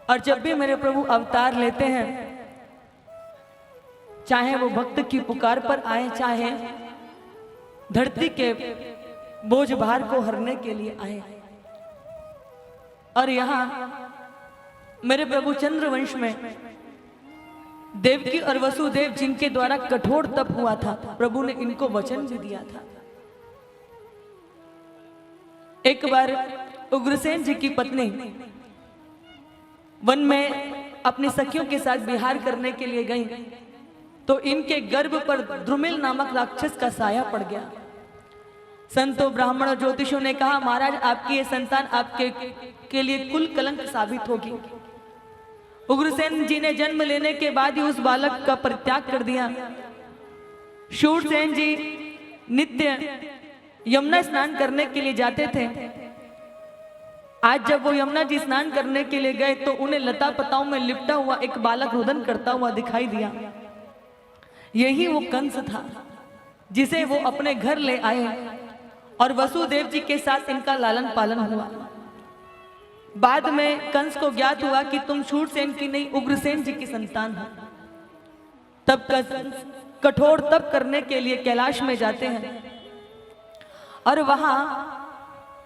और जब भी मेरे प्रभु अवतार लेते हैं, चाहे वो भक्त की पुकार पर आए, चाहे धरती के बोझ भार को हरने के लिए आए। और यहाँ मेरे प्रभु चंद्रवंश में देवकी और वसुदेव जिनके द्वारा कठोर तप हुआ था, प्रभु ने इनको वचन भी दिया था। एक बार उग्रसेन जी की पत्नी वन में अपनी सखियों के साथ विहार करने के लिए गई, तो इनके गर्भ पर द्रुमिल नामक राक्षस का साया पड़ गया। संतों, ब्राह्मणों, ज्योतिषों ने कहा, महाराज आपकी ये संतान आपके के लिए कुल कलंक साबित होगी। उग्रसेन जी ने जन्म लेने के बाद ही उस बालक का परित्याग कर दिया। शूरसेन जी नित्य यमुना स्नान करने के लिए जाते थे। आज जब वो यमुना जी स्नान करने के लिए गए तो उन्हें लता पताओं में लिपटा हुआ एक बालक रुदन करता हुआ दिखाई दिया। यही वो कंस था जिसे वो अपने घर ले आए और वसुदेव जी के साथ इनका लालन पालन हुआ। बाद में कंस को ज्ञात हुआ कि तुम शूरसेन की नहीं, उग्रसेन जी की संतान हो। तब कंस कठोर तप करने के लिए कैलाश में जाते हैं और वहां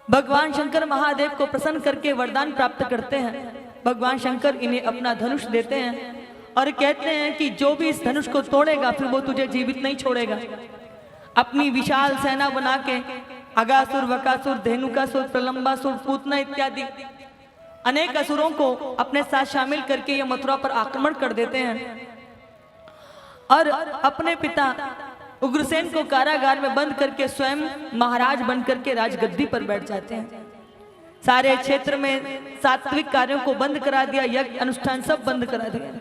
भगवान शंकर महादेव को प्रसन्न करके वरदान प्राप्त करते हैं। भगवान शंकर इन्हें अपना धनुष देते हैं और कहते हैं कि जो भी इस धनुष को तोड़ेगा फिर वो तुझे जीवित नहीं छोड़ेगा। अपनी विशाल सेना बना के अगासुर, वकासुर, धेनुकासुर, प्रलंबासुर, पूतना इत्यादि अनेक असुरों को अपने साथ शामिल करके ये मथुरा पर आक्रमण कर देते हैं और अपने पिता उग्रसेन को कारागार में बंद करके स्वयं महाराज बनकर के राजगद्दी पर बैठ जाते हैं। सारे क्षेत्र में सात्विक कार्यों को बंद करा दिया, यज्ञ अनुष्ठान सब बंद करा दिया।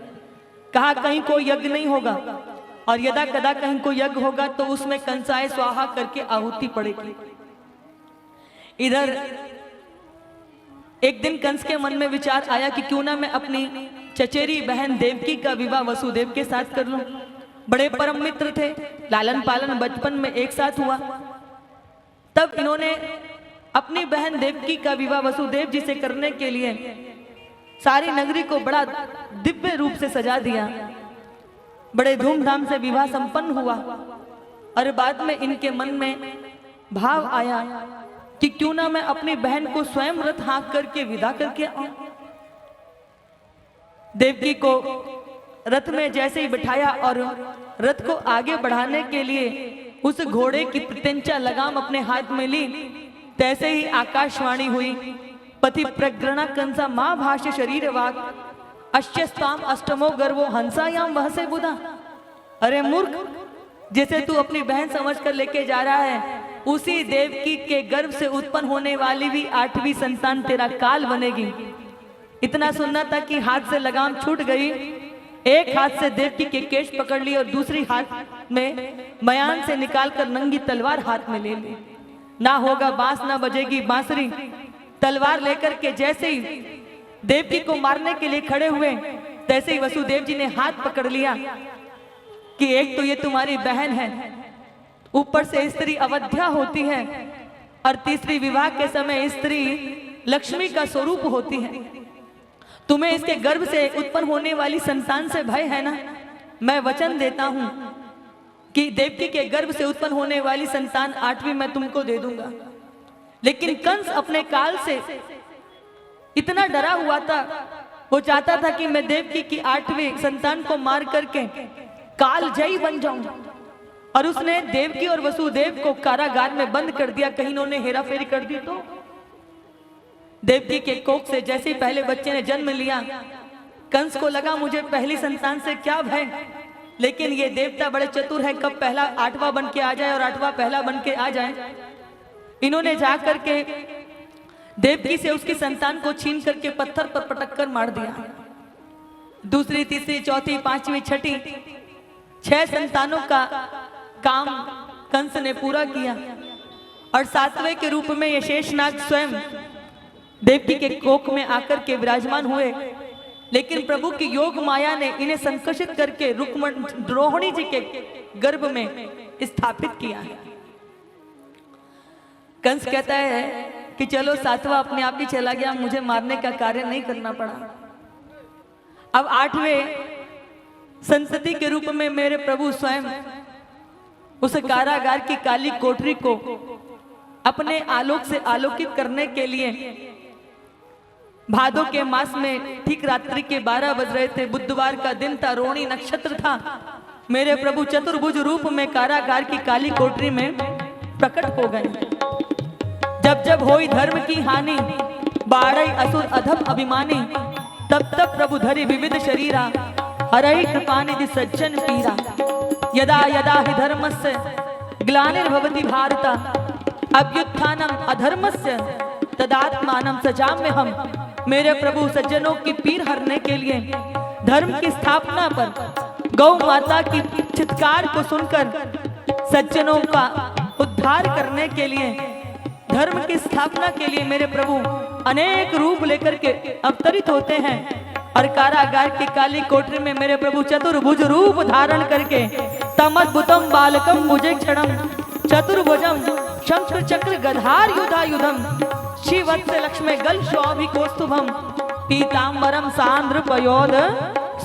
कहा कहीं कोई यज्ञ नहीं होगा और यदा कदा कहीं कोई यज्ञ होगा तो उसमें कंसाय स्वाहा करके आहुति पड़ेगी। इधर एक दिन कंस के मन में विचार आया कि क्यों ना मैं अपनी चचेरी बहन देवकी का विवाह वसुदेव के साथ कर लूं। बड़े परम मित्र थे, लालन पालन बचपन में एक साथ हुआ। तब इन्होंने अपनी बहन देवकी का विवाह वसुदेव जी से करने के लिए सारी नगरी को बड़ा दिव्य रूप से सजा दिया। बड़े धूमधाम से विवाह संपन्न हुआ और बाद में इनके मन में भाव आया कि क्यों ना मैं अपनी बहन को स्वयं रथ हाँक करके विदा करके आऊं। देवकी को रथ में जैसे ही बिठाया और रथ को आगे बढ़ाने के लिए उस घोड़े की प्रत्यंचा लगाम अपने हाथ में ली, तैसे ही आकाशवाणी हुई, पति प्रग्रणा कंसा मां भाष्य शरीर वाक अश्यस्ताम अष्टमो गर्वो हंसायाम वह से बुधा। अरे मूर्ख, जिसे तू अपनी बहन समझकर लेके जा रहा है उसी देवकी के गर्भ से उत्पन्न होने वाली भी 8वीं संतान तेरा काल बनेगी। इतना सुनना था कि हाथ से लगाम छूट गई। एक हाथ से देवकी के केश पकड़ ली और दूसरी हाथ में मयान से निकालकर नंगी तलवार हाथ में ले ली। ना होगा बांस ना बजेगी बांसुरी। तलवार लेकर के जैसे ही देवकी को मारने के लिए खड़े हुए तैसे ही वसुदेव जी ने हाथ पकड़ लिया कि एक तो ये तुम्हारी बहन है, ऊपर से स्त्री अवध्या होती है और तीसरी विवाह के समय स्त्री लक्ष्मी का स्वरूप होती है। तुम्हें इसके गर्भ से उत्पन्न होने वाली संतान से भय है ना? मैं वचन देता हूं कि देवकी के गर्भ से उत्पन्न होने वाली संतान 8वीं मैं तुमको दे दूंगा। लेकिन कंस अपने काल से इतना डरा हुआ था, वो चाहता था कि मैं देवकी की 8वीं संतान को मार करके कालजयी बन जाऊं और उसने देवकी और वसुदेव को कारागार में बंद कर दिया। कहीं उन्होंने हेराफेरी कर दी तो देवकी के कोख से जैसे ही पहले बच्चे ने जन्म लिया, कंस को लगा मुझे पहली संतान से क्या भय, लेकिन ये देवता बड़े चतुर है, कब पहला 8वां बन के आ जाए और 8वां पहला बन के आ जाए। इन्होंने जाकर के देवकी से उसकी संतान को छीन करके पत्थर पर पटक कर मार दिया। दूसरी, तीसरी, चौथी, 5वीं, 6ठी 6 संतानों का काम कंस ने पूरा किया और 7वें के रूप में ये शेषनाग स्वयं देवकी के कोख में आकर के विराजमान हुए। लेकिन प्रभु की योग माया ने इन्हें संकर्षित करके रोहिणी जी के गर्भ में स्थापित किया है। कंस कहता है कि चलो 7वां अपने आप ही चला गया, मुझे मारने का कार्य नहीं करना पड़ा। अब 8वें संतति के रूप में मेरे प्रभु स्वयं उस कारागार की काली कोठरी को अपने आलोक से आलोकित करने के लिए भादो के मास में ठीक रात्रि के 12 बज रहे थे, बुधवार का दिन था, रोहिणी नक्षत्र था। मेरे प्रभु चतुर्भुज रूप में कारागार की काली कोठरी में प्रकट हो गए। जब जब होई धर्म की हानि, बाढ़ई असुर अधम अभिमानी, तब तब प्रभु धरि विविध शरीरा, हरहि कृपानिधि सज्जन पीरा। यदा यदा हि धर्मस्य ग्लानिर्भवति भारत, अभ्युत्थानम अधर्मस्य तदात्मानं सजाम्यहम्। मेरे प्रभु सज्जनों की पीर हरने के लिए, धर्म की स्थापना पर गौ माता की चित्कार को सुनकर सज्जनों का उद्धार करने के लिए, धर्म की स्थापना के लिए मेरे प्रभु अनेक रूप लेकर के अवतरित होते हैं। और कारागार की काली कोठरी में मेरे प्रभु चतुर्भुज रूप धारण करके तमद्भुतम बालकम भुजे क्षणम चतुर्भुजम शंख चक्र गधार युधायुधम श्रीवत्स लक्ष्मी गल शोभिकोस्तुभम पीतांबरम सांद्र पयोद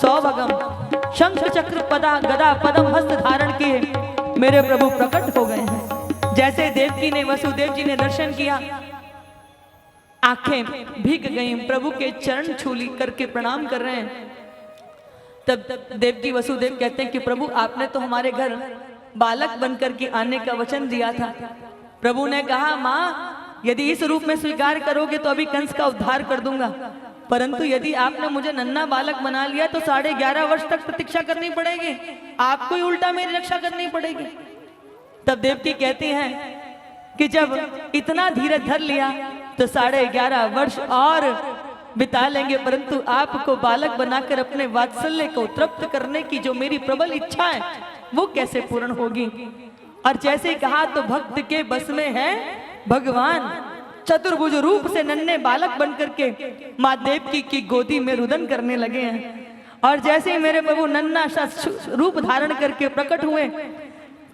सौभगम। शंख चक्र पदा गदा पदम हस्त धारण किए मेरे प्रभु प्रकट हो गए हैं। जैसे देवकी ने वसुदेव जी ने दर्शन किया, आंखें भीग गई, प्रभु के चरण छूली करके प्रणाम कर रहे हैं। तब देवकी वसुदेव कहते हैं कि प्रभु आपने तो हमारे घर बालक बनकर के आने का वचन दिया था। प्रभु ने कहा, माँ यदि इस रूप में स्वीकार करोगे तो अभी कंस का उद्धार कर दूंगा, परंतु यदि आपने मुझे नन्हा बालक बना लिया तो 11.5 वर्ष तक प्रतीक्षा करनी पड़ेगी, आपको ही उल्टा मेरी रक्षा करनी पड़ेगी। तब देवकी कहती हैं कि जब इतना धीरज धर लिया तो 11.5 वर्ष और बिता लेंगे, परंतु आपको बालक बनाकर अपने वात्सल्य को तृप्त करने की जो मेरी प्रबल इच्छा है वो कैसे पूर्ण होगी। और जैसे कहा तो भक्त के बस में है भगवान, चतुर्भुज रूप से नन्हे बालक बनकर के माँ देवकी की गोदी में रुदन करने लगे हैं। और जैसे ही मेरे प्रभु नन्हा सा रूप धारण करके प्रकट हुए,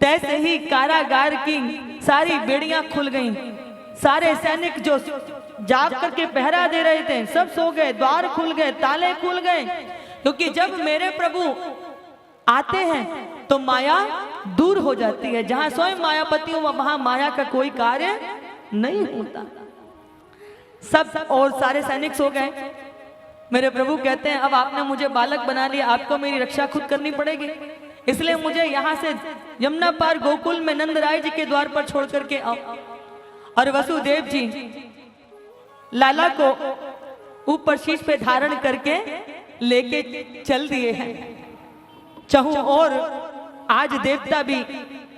तैसे ही कारागार की सारी बेड़ियां खुल गईं। सारे सैनिक जो जाग करके पहरा दे रहे थे सब सो गए, द्वार खुल गए, ताले खुल गए, क्योंकि जब मेरे प्रभु आते हैं तो माया दूर हो जाती है। जहां स्वयं मायापति हो वहां माया का कोई कार्य नहीं होता। सब और सारे सैनिक सो गए। मेरे प्रभु कहते हैं अब आपने मुझे बालक बना लिया, आपको मेरी रक्षा खुद करनी पड़ेगी, इसलिए मुझे यहाँ से यमुना पार गोकुल में नंदराय जी के द्वार पर छोड़ करके आओ। और वसुदेव जी लाला को ऊपर शीश पे धारण करके लेके चल दिए हैं। चहु और आज देवता भी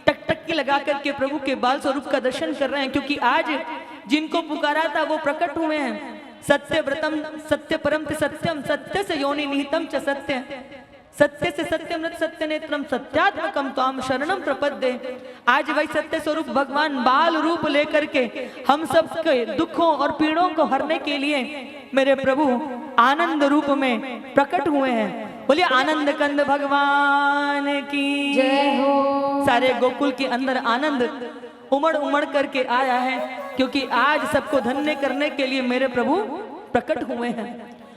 टकटकी लगा करके प्रभु के बाल स्वरूप का दर्शन कर रहे हैं, क्योंकि आज जिनको पुकारा था वो प्रकट हुए हैं। सत्य व्रतम सत्य परम सत्यम, सत्य से योनि निहितम च सत्य, सत्य से सत्यमृत सत्य नेत्रम सत्यात्मकम त्वाम शरणम प्रपद्ये। आज वही सत्य स्वरूप भगवान बाल रूप लेकर के हम सब के दुखों और पीड़ों को हरने के लिए मेरे प्रभु आनंद रूप में प्रकट हुए हैं। बोलिए आनंद कंद भगवान की जय हो। सारे गोकुल के अंदर आनंद उमड़ उमड़ करके आया है, क्योंकि आज सबको धन्य करने के लिए मेरे प्रभु प्रकट हुए हैं।